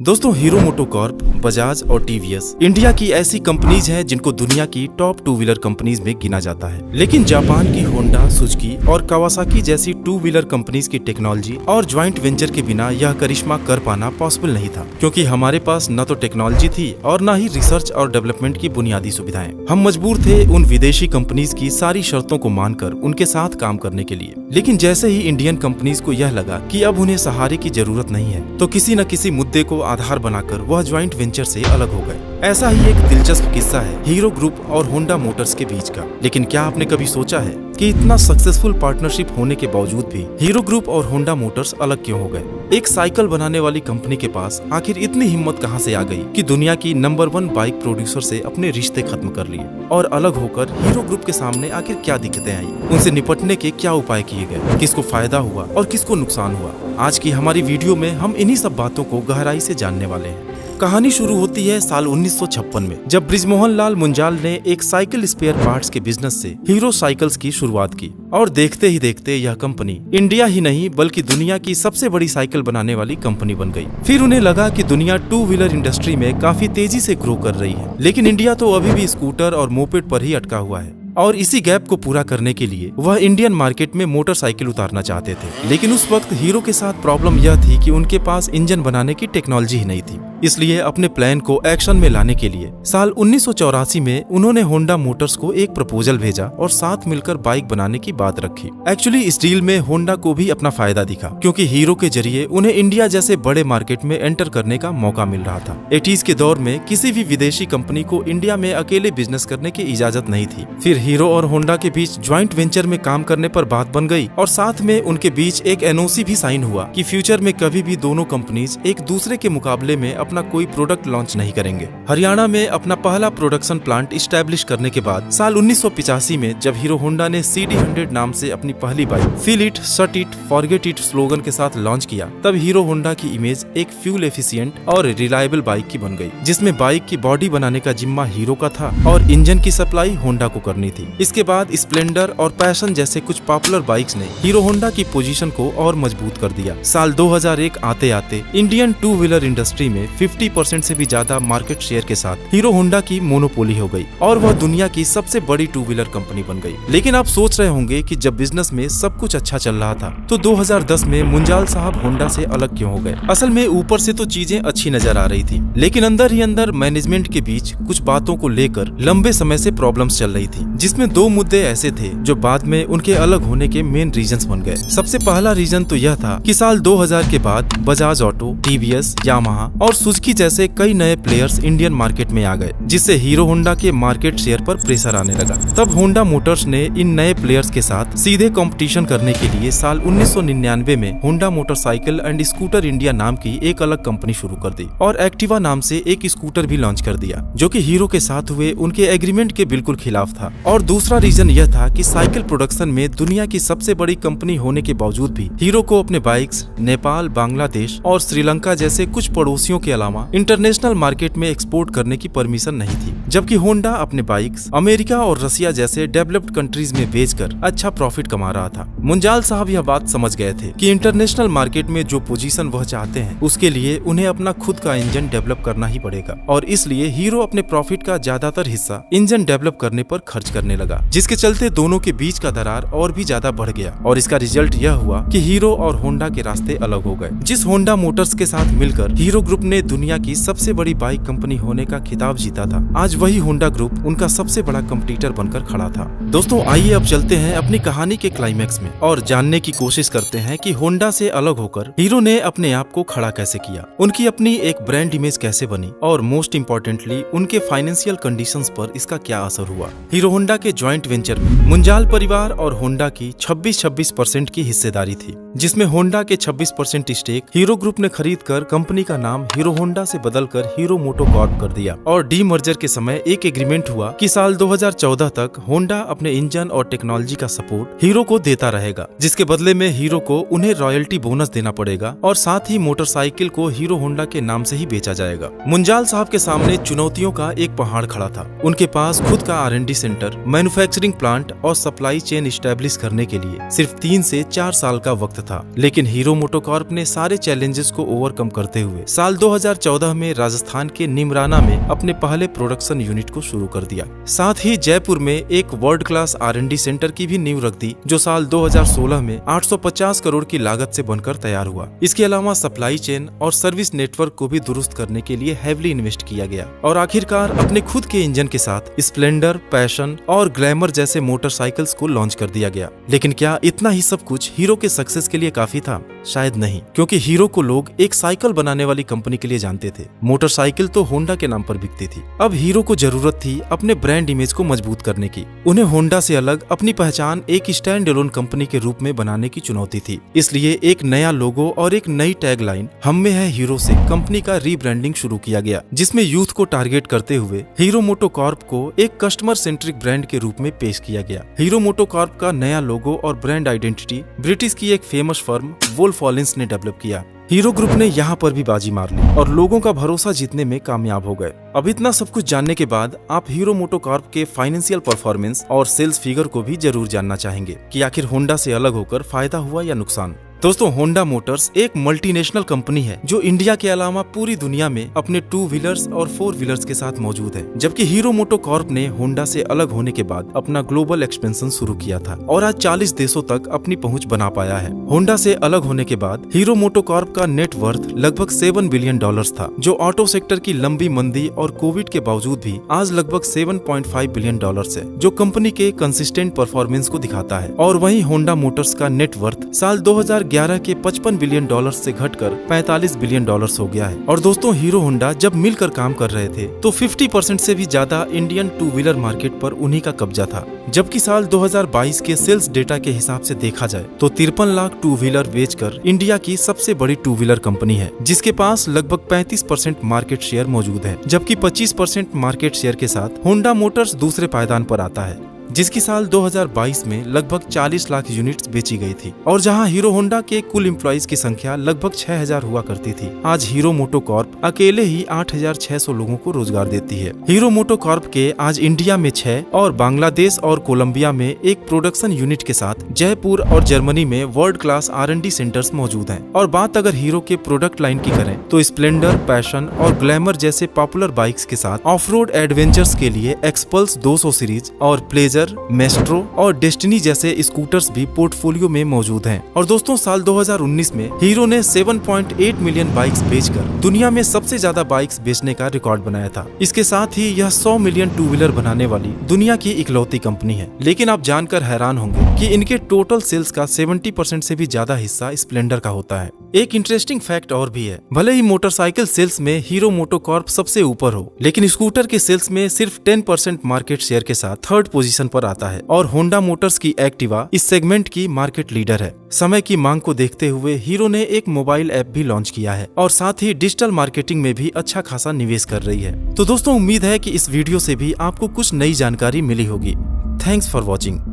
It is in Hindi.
दोस्तों, हीरो मोटोकॉर्प, बजाज और टीवीएस इंडिया की ऐसी कंपनीज हैं जिनको दुनिया की टॉप टू व्हीलर कंपनीज में गिना जाता है। लेकिन जापान की होंडा, सुजुकी और कावासाकी जैसी टू व्हीलर कंपनीज की टेक्नोलॉजी और ज्वाइंट वेंचर के बिना यह करिश्मा कर पाना पॉसिबल नहीं था, क्योंकि हमारे पास न तो टेक्नोलॉजी थी और न ही रिसर्च और डेवलपमेंट की बुनियादी सुविधाएं। हम मजबूर थे उन विदेशी कंपनीज की सारी शर्तों को मानकर उनके साथ काम करने के लिए। लेकिन जैसे ही इंडियन कंपनीज को यह लगा कि अब उन्हें सहारे की जरूरत नहीं है, तो किसी न किसी मुद्दे को आधार बनाकर वह ज्वाइंट वेंचर से अलग हो गए। ऐसा ही एक दिलचस्प किस्सा है हीरो ग्रुप और होंडा मोटर्स के बीच का। लेकिन क्या आपने कभी सोचा है कि इतना सक्सेसफुल पार्टनरशिप होने के बावजूद भी हीरो ग्रुप और होंडा मोटर्स अलग क्यों हो गए? एक साइकिल बनाने वाली कंपनी के पास आखिर इतनी हिम्मत कहां से आ गई कि दुनिया की नंबर 1 बाइक प्रोड्यूसर से अपने रिश्ते खत्म कर लिए और अलग होकर हीरो ग्रुप के सामने आखिर क्या दिक्कतें आई? उनसे निपटने के क्या उपाय किए गए? किसको फायदा हुआ और किसको नुकसान हुआ? आज की हमारी वीडियो में हम इन्हीं सब बातों को गहराई से जानने वाले हैं। कहानी शुरू होती है साल 1956 में, जब बृजमोहन लाल मुंजाल ने एक साइकिल स्पेयर पार्ट्स के बिजनेस से हीरो साइकिल्स की शुरुआत की। और देखते ही देखते यह कंपनी इंडिया ही नहीं बल्कि दुनिया की सबसे बड़ी साइकिल बनाने वाली कंपनी बन गई। फिर उन्हें लगा कि दुनिया टू व्हीलर इंडस्ट्री में काफी तेजी से ग्रो कर रही है, लेकिन इंडिया तो अभी भी स्कूटर और मोपेड पर ही अटका हुआ है। और इसी गैप को पूरा करने के लिए वह इंडियन मार्केट में मोटरसाइकिल उतारना चाहते थे। लेकिन उस वक्त हीरो के साथ प्रॉब्लम यह थी कि उनके पास इंजन बनाने की टेक्नोलॉजी ही नहीं थी। इसलिए अपने प्लान को एक्शन में लाने के लिए साल 1984 में उन्होंने होंडा मोटर्स को एक प्रपोजल भेजा और साथ मिलकर बाइक बनाने की बात रखी। एक्चुअली इस डील में होंडा को भी अपना फायदा दिखा, क्योंकि हीरो के जरिए उन्हें इंडिया जैसे बड़े मार्केट में एंटर करने का मौका मिल रहा था। 80s के दौर में किसी भी विदेशी कंपनी को इंडिया में अकेले बिजनेस करने की इजाजत नहीं थी। फिर हीरो और होंडा के बीच ज्वाइंट वेंचर में काम करने पर बात बन गई और साथ में उनके बीच एक एनओसी भी साइन हुआ कि फ्यूचर में कभी भी दोनों कंपनीज एक दूसरे के मुकाबले में अपना कोई प्रोडक्ट लॉन्च नहीं करेंगे। हरियाणा में अपना पहला प्रोडक्शन प्लांट इस्टेब्लिश करने के बाद साल 1985 में जब हीरो होंडा ने CD100 नाम से अपनी पहली बाइक फील इट, सट इट, फॉरगेट इट स्लोगन के साथ लॉन्च किया, तब हीरो होंडा की इमेज एक फ्यूल एफिशिएंट और रिलायबल बाइक की बन गई, जिसमें बाइक की बॉडी बनाने का जिम्मा हीरो का था और इंजन की सप्लाई होंडा को करनी थी। इसके बाद स्प्लेंडर और पैशन जैसे कुछ पॉपुलर बाइक्स ने हीरो होंडा की पोजीशन को और मजबूत कर दिया। साल 2001 आते आते इंडियन टू व्हीलर इंडस्ट्री में 50% से भी ज्यादा मार्केट शेयर के साथ हीरो होंडा की मोनोपोली हो गई और वह दुनिया की सबसे बड़ी टू व्हीलर कंपनी बन गई। लेकिन आप सोच रहे होंगे कि जब बिजनेस में सब कुछ अच्छा चल रहा था तो 2010 में मुंजाल साहब होंडा से अलग क्यों हो गए? असल में ऊपर से तो चीजें अच्छी नजर आ रही थी, लेकिन अंदर ही अंदर मैनेजमेंट के बीच कुछ बातों को लेकर लंबे समय से प्रॉब्लम्स चल रही थी, जिसमें दो मुद्दे ऐसे थे जो बाद में उनके अलग होने के मेन रीजंस बन गए। सबसे पहला रीजन तो यह था कि साल 2000 के बाद बजाज ऑटो, टीवीएस, यामाहा और सुजुकी जैसे कई नए प्लेयर्स इंडियन मार्केट में आ गए, जिससे हीरो होंडा के मार्केट शेयर पर प्रेशर आने लगा। तब होंडा मोटर्स ने इन नए प्लेयर्स के साथ सीधे कंपटीशन करने के लिए साल 1999 में Honda motorcycle and scooter India नाम की एक अलग कंपनी शुरू कर दी और एक्टिवा नाम से एक स्कूटर भी लॉन्च कर दिया, जो कि हीरो के साथ हुए उनके एग्रीमेंट के बिल्कुल खिलाफ था। और दूसरा रीजन यह था कि साइकिल प्रोडक्शन में दुनिया की सबसे बड़ी कंपनी होने के बावजूद भी हीरो को अपने बाइक्स नेपाल, बांग्लादेश और श्रीलंका जैसे कुछ पड़ोसियों के अलावा इंटरनेशनल मार्केट में एक्सपोर्ट करने की परमिशन नहीं थी, जबकि होंडा अपने बाइक्स अमेरिका और रसिया जैसे डेवलप्ड कंट्रीज में बेचकर अच्छा प्रॉफिट कमा रहा था। मुंजाल साहब यह बात समझ गए थे कि इंटरनेशनल मार्केट में जो पोजीशन वह चाहते हैं उसके लिए उन्हें अपना खुद का इंजन डेवलप करना ही पड़ेगा, और इसलिए हीरो अपने प्रॉफिट का ज्यादातर हिस्सा इंजन डेवलप करने पर खर्च करने लगा, जिसके चलते दोनों के बीच का दरार और भी ज्यादा बढ़ गया। और इसका रिजल्ट यह हुआ कि हीरो और होंडा के रास्ते अलग हो गए। जिस होंडा मोटर्स के साथ मिलकर हीरो ग्रुप ने दुनिया की सबसे बड़ी बाइक कंपनी होने का खिताब जीता था, आज वही होंडा ग्रुप उनका सबसे बड़ा कंपटीटर बनकर खड़ा था। दोस्तों, आइए अब चलते हैं अपनी कहानी के क्लाइमैक्स में और जानने की कोशिश करते हैं कि होंडा से अलग होकर हीरो ने अपने आप को खड़ा कैसे किया, उनकी अपनी एक ब्रांड इमेज कैसे बनी और मोस्ट इम्पोर्टेंटली उनके फाइनेंशियल कंडीशंस पर इसका क्या असर हुआ। हीरो होंडा के ज्वाइंट वेंचर में मुंजाल परिवार और होंडा की 26% की हिस्सेदारी थी, जिसमें होंडा के 26% स्टेक हीरो ग्रुप ने खरीद कर कंपनी का नाम हीरो होंडा से बदलकर हीरो मोटोकॉर्प कर दिया। और डी मर्जर के समय एक एग्रीमेंट हुआ कि साल 2014 तक होंडा अपने इंजन और टेक्नोलॉजी का सपोर्ट हीरो को देता रहेगा, जिसके बदले में हीरो को उन्हें रॉयल्टी बोनस देना पड़ेगा और साथ ही मोटरसाइकिल को हीरो होंडा के नाम से ही बेचा जाएगा। मुंजाल साहब के सामने चुनौतियों का एक पहाड़ खड़ा था। उनके पास खुद का R&D सेंटर मैन्युफैक्चरिंग प्लांट और सप्लाई चेन स्टैब्लिश करने के लिए सिर्फ 3 से 4 साल का वक्त था। लेकिन हीरो मोटोकॉर्प ने सारे चैलेंजेस को ओवरकम करते हुए साल 2014 में राजस्थान के निमराना में अपने पहले प्रोडक्शन यूनिट को शुरू कर दिया। साथ ही जयपुर में एक वर्ल्ड क्लास R&D सेंटर की भी नींव रख दी, जो साल 2016 में 850 करोड़ की लागत से बनकर तैयार हुआ। इसके अलावा सप्लाई चेन और सर्विस नेटवर्क को भी दुरुस्त करने के लिए हेवीली इन्वेस्ट किया गया और आखिरकार अपने खुद के इंजन के साथ स्प्लेंडर, पैशन और ग्लैमर जैसे मोटरसाइकिल्स को लॉन्च कर दिया गया। लेकिन क्या इतना ही सब कुछ हीरो के सक्सेस के लिए काफी था? शायद नहीं, क्योंकि हीरो को लोग एक साइकिल बनाने वाली कंपनी के लिए जानते थे। मोटरसाइकिल तो होंडा के नाम पर बिकती थी। अब हीरो को जरूरत थी अपने ब्रांड इमेज को मजबूत करने की। उन्हें होंडा से अलग अपनी पहचान एक स्टैंड अलोन कंपनी के रूप में बनाने की चुनौती थी। इसलिए एक नया लोगो और एक नई टैगलाइन हम में है हीरो से कंपनी का रीब्रांडिंग शुरू किया गया, जिसमें यूथ को टारगेट करते हुए हीरो मोटोकॉर्प को एक कस्टमर सेंट्रिक ब्रांड के रूप में पेश किया गया। हीरो मोटोकॉर्प का नया लोगो और ब्रांड आइडेंटिटी ब्रिटिश की एक फेमस फर्म वोल्फ-ओलिंस ने डेवलप किया। हीरो ग्रुप ने यहाँ पर भी बाजी मार ली और लोगों का भरोसा जीतने में कामयाब हो गए। अब इतना सब कुछ जानने के बाद आप हीरो मोटोकॉर्प के फाइनेंशियल परफॉर्मेंस और सेल्स फिगर को भी जरूर जानना चाहेंगे कि आखिर होंडा से अलग होकर फायदा हुआ या नुकसान। दोस्तों, होंडा मोटर्स एक मल्टीनेशनल कंपनी है जो इंडिया के अलावा पूरी दुनिया में अपने 2 व्हीलर्स और 4 व्हीलर्स के साथ मौजूद है। जबकि हीरो मोटोकॉर्प ने होंडा से अलग होने के बाद अपना ग्लोबल एक्सपेंशन शुरू किया था और आज 40 देशों तक अपनी पहुंच बना पाया है। होंडा से अलग होने के बाद हीरो मोटोकॉर्प का नेट वर्थ लगभग $7 बिलियन था, जो ऑटो सेक्टर की लंबी मंदी और कोविड के बावजूद भी आज लगभग $7.5 बिलियन है, जो कंपनी के कंसिस्टेंट परफॉर्मेंस को दिखाता है। और वहीं होंडा मोटर्स का नेट वर्थ साल 2011 के $55 बिलियन से घटकर $45 बिलियन हो गया है। और दोस्तों, हीरो होंडा जब मिलकर काम कर रहे थे तो 50% से भी ज्यादा इंडियन 2 व्हीलर मार्केट पर उन्हीं का कब्जा था। जबकि साल 2022 के सेल्स डेटा के हिसाब से देखा जाए तो 53 लाख 2 व्हीलर बेचकर इंडिया की सबसे बड़ी 2 व्हीलर कंपनी है, जिसके पास लगभग 35% मार्केट शेयर मौजूद है। जबकि 25% मार्केट शेयर के साथ होंडा मोटर्स दूसरे पायदान पर आता है, जिसकी साल 2022 में लगभग 40 लाख यूनिट्स बेची गई थी। और जहां हीरो होंडा के कुल एम्प्लॉइज की संख्या लगभग 6000 हुआ करती थी, आज हीरो मोटोकॉर्प अकेले ही 8600 लोगों को रोजगार देती है। हीरो मोटोकॉर्प के आज इंडिया में 6 और बांग्लादेश और कोलंबिया में एक प्रोडक्शन यूनिट के साथ जयपुर और जर्मनी में वर्ल्ड क्लास R&D सेंटर्स मौजूद हैं। और बात अगर हीरो के प्रोडक्ट लाइन की करें तो स्प्लेंडर, पैशन और ग्लैमर जैसे पॉपुलर बाइक्स के साथ ऑफ रोड एडवेंचर्स के लिए एक्सपल्स 200 सीरीज और प्लेजर, मेस्ट्रो और डेस्टिनी जैसे स्कूटर्स भी पोर्टफोलियो में मौजूद हैं। और दोस्तों, साल 2019 में हीरो ने 7.8 मिलियन बाइक्स बेचकर दुनिया में सबसे ज्यादा बाइक्स बेचने का रिकॉर्ड बनाया था। इसके साथ ही यह 100 मिलियन 2 व्हीलर बनाने वाली दुनिया की इकलौती कंपनी है। लेकिन आप जानकर हैरान होंगे कि इनके टोटल सेल्स का 70% से भी ज्यादा हिस्सा स्प्लेंडर का होता है। एक इंटरेस्टिंग फैक्ट और भी है, भले ही मोटरसाइकिल सेल्स में हीरो मोटोकॉर्प सबसे ऊपर हो, लेकिन स्कूटर के सेल्स में सिर्फ 10% मार्केट शेयर के साथ 3rd पोजीशन पर आता है। और होंडा मोटर्स की एक्टिवा इस सेगमेंट की मार्केट लीडर है। समय की मांग को देखते हुए हीरो ने एक मोबाइल ऐप भी लॉन्च किया है और साथ ही डिजिटल मार्केटिंग में भी अच्छा खासा निवेश कर रही है। तो दोस्तों, उम्मीद है कि इस वीडियो से भी आपको कुछ नई जानकारी मिली होगी। Thanks for watching.